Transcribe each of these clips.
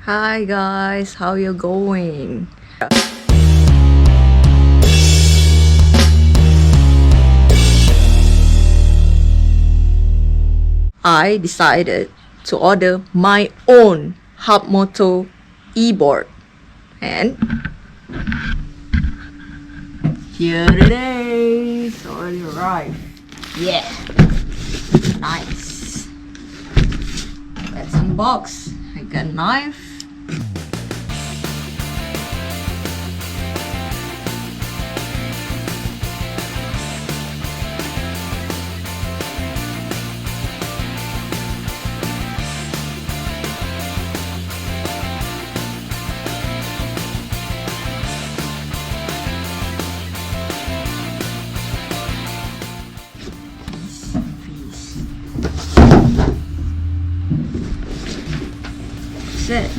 Hi guys, how you going? I decided to order my own hub moto e-board, and here it is, already arrived. Yeah, nice. Let's unbox. I got a knife. It.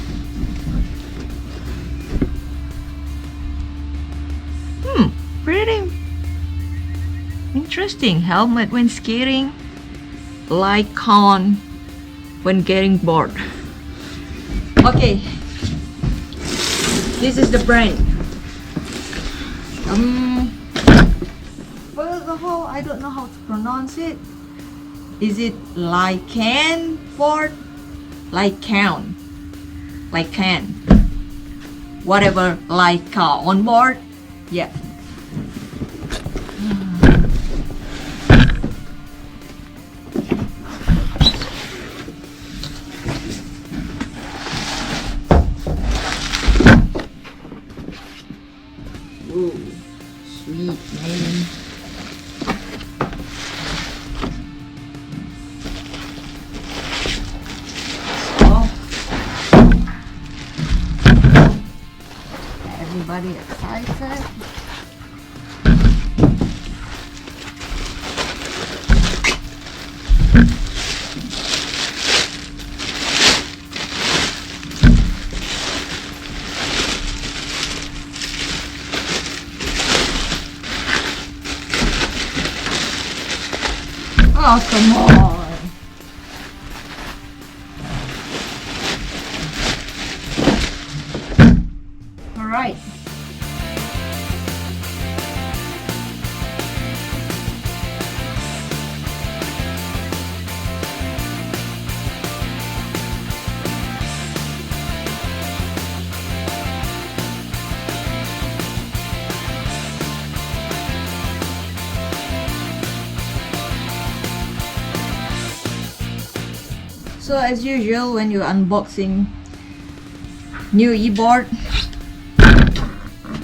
Pretty interesting. Helmet when skating, Lycaon when getting bored. Okay, this is the brand. First of all, I don't know how to pronounce it. Is it Lycaon board? Lycaon. Lycaon, whatever, Lycaon on board. Yeah. Ooh, sweet man. Everybody excited? Oh, come on. All right. So as usual, when you're unboxing new e-board,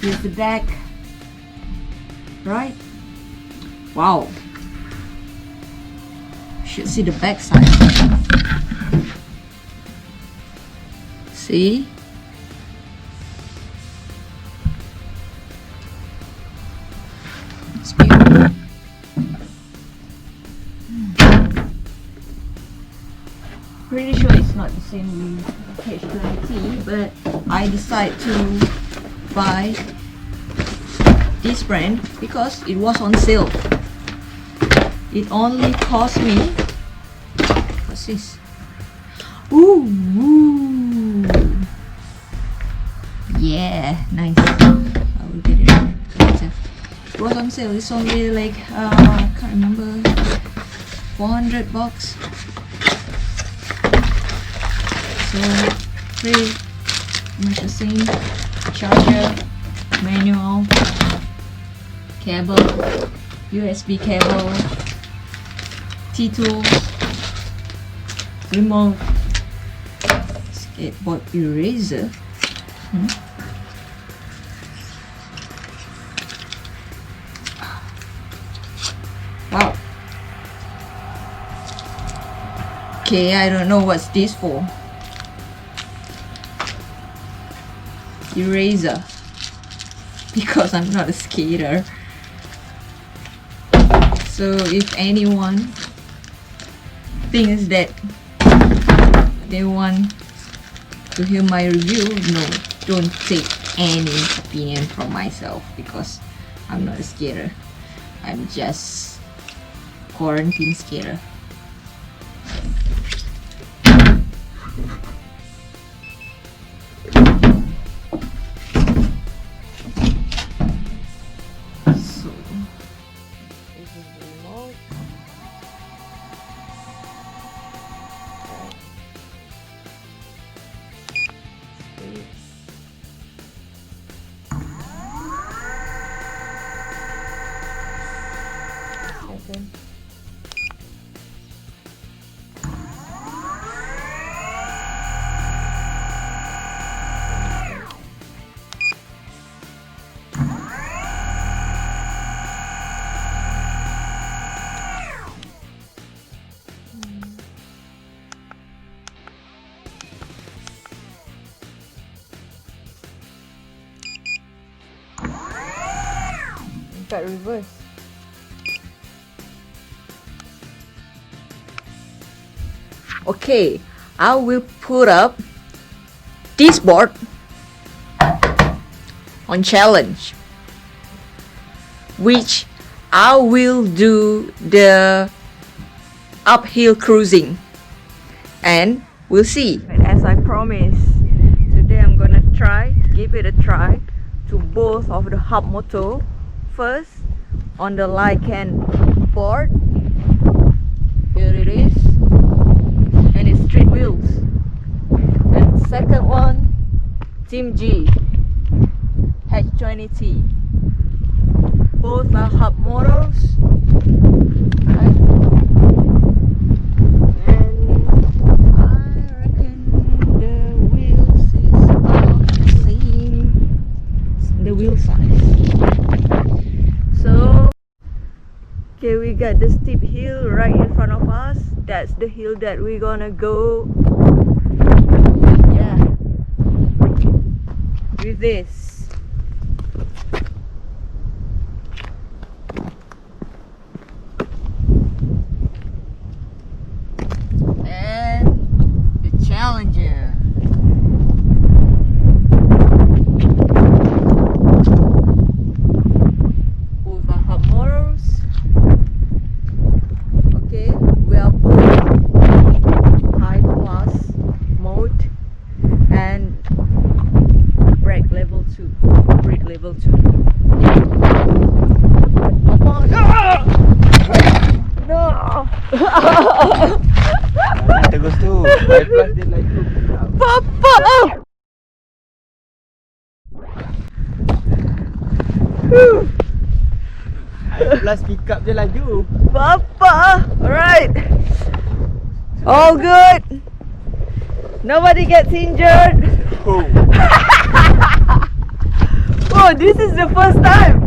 here's the back, right? Wow, you should see the back side. See? It's beautiful. Pretty sure it's not the same with H20T, but I decided to buy this brand because it was on sale. It only cost me, what's this? Ooh, yeah, nice. I will get it later. It was on sale. It's only like I can't remember, $400. So pretty much the same. Charger, manual, cable, USB cable, T-tools, remote, skateboard eraser. Wow. Okay, I don't know what's this for. Eraser, because I'm not a skater. So if anyone thinks that they want to hear my review, no, don't take any opinion from myself because I'm not a skater. I'm just quarantine skater. got reverse. Okay, I will put up this board on challenge, which I will do the uphill cruising, and we'll see. As I promised, today I'm gonna give it a try to both of the hub moto. First on the Lycaon board, here it is, and it's street wheels. And second one, Teamgee H20T. Both are hub models, right? And I reckon the wheels is about the same, the wheel size. So, okay, we got the steep hill right in front of us. That's the hill that we're gonna go. Yeah, with this. Challenger. Both are hub models. Okay, we are both high plus mode and brake level 2. Brake level 2. Come on. No! Bagus tu. 5 plus dia laju. Papa! Plus pick up dia laju. Papa! Alright. All good. Nobody gets injured. Oh. Oh, this is the first time.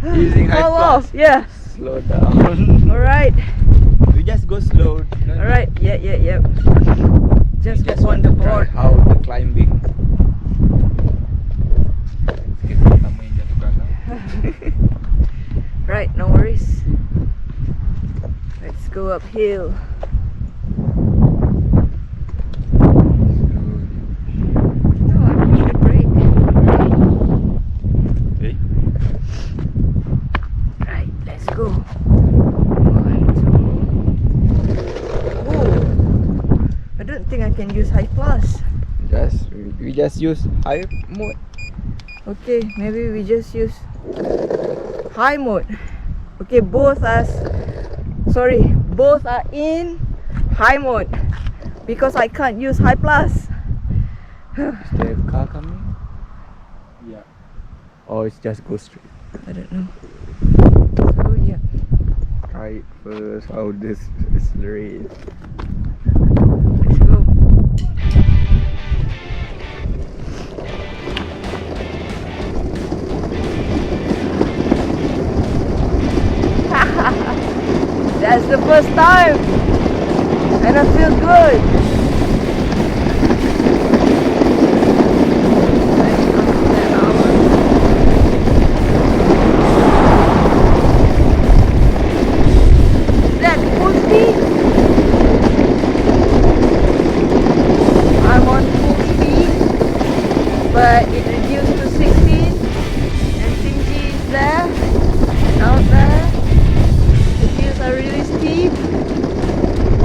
Using high Fall plus. off. Yeah. Slow down. Alright. We just go slow. Alright. Yeah. Just on the try board. how the climbing. Pertama yang jatuh kanan. Right, no worries. Let's go uphill. No, I pushed the brake. Okay. Right, let's go. 1, 2. Oh, I don't think I can use high plus. We just use high mode. Okay, maybe we just use high mode. Okay, both are in high mode because I can't use high plus. Is there a car coming? Yeah. Or it's just go straight. I don't know. So yeah. Try it first. How this accelerate. Let's go. That's the first time, and I feel good. Is that full speed? I'm on full speed, but it reduced to 16, and Teamgee is there, out there. Are really steep,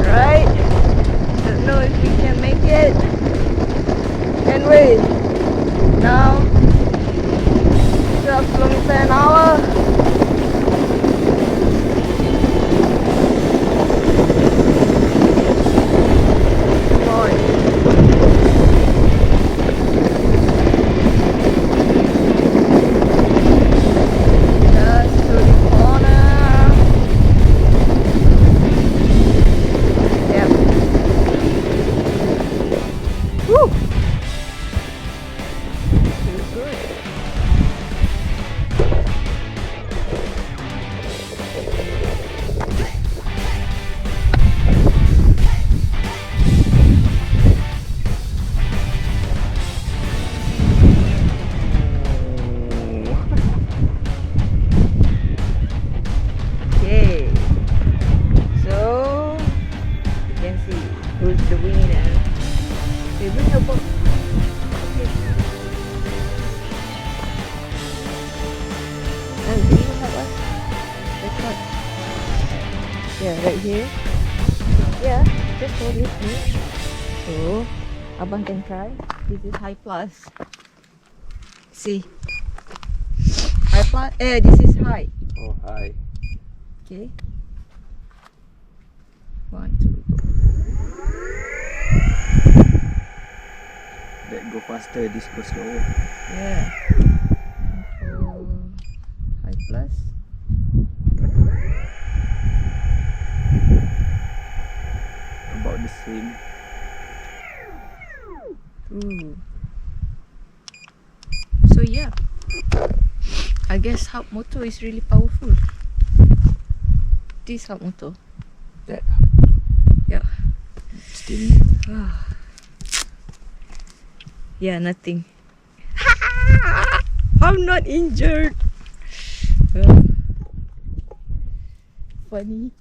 right? Don't know if we can make it. And wait, now 12 kilometers an hour. Come on. Just to the corner. Woo! Feels good. here. Yeah, just hold it here. So, abang can try. This is high plus. See, high plus. This is high. Oh, hi. Okay. 1, 2, go. That go faster, this go slower. Yeah. Control high plus. About the same. Ooh. So yeah, I guess hub motor is really powerful. This hub motor. That Yeah. still Yeah, nothing. I'm not injured. Funny.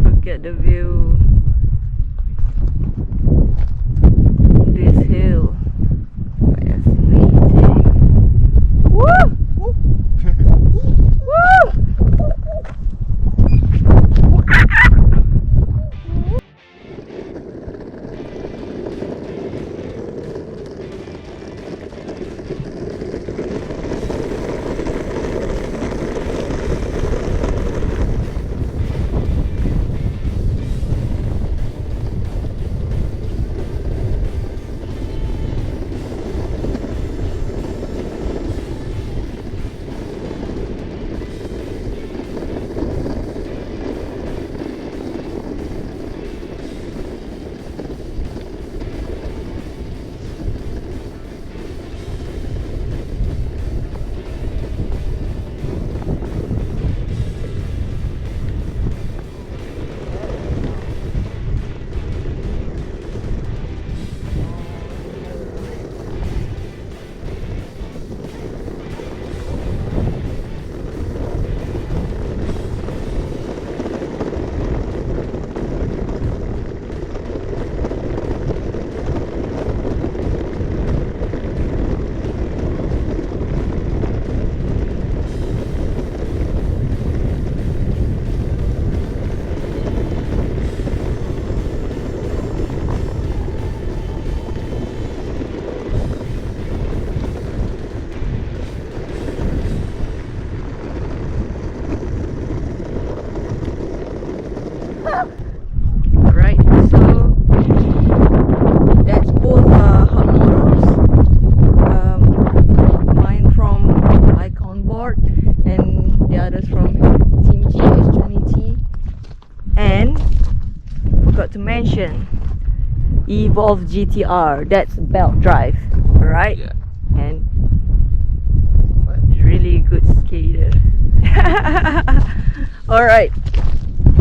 Look at the view. This hill. Fascinating. Woo! Woo! Right, so that's both hot motors. Mine from Lycaon board and the others from Teamgee H20T. And forgot to mention Evolve GTR. That's belt drive, alright? Yeah. And really good skater. Alright.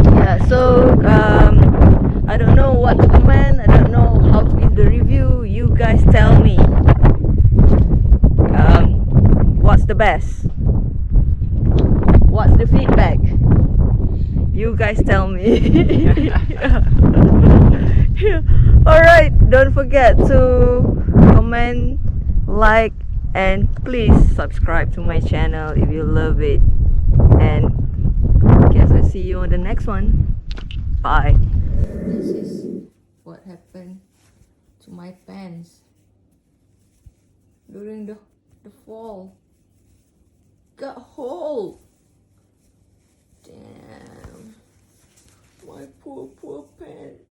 Yeah, so I don't know what to comment, I don't know how to give the review. You guys tell me. What's the best? What's the feedback? You guys tell me. Yeah. Alright, don't forget to comment, like, and please subscribe to my channel if you love it. And guess I'll see you on the next one. Bye. This is what happened to my pants during the fall. Got hole. Damn. My poor pants.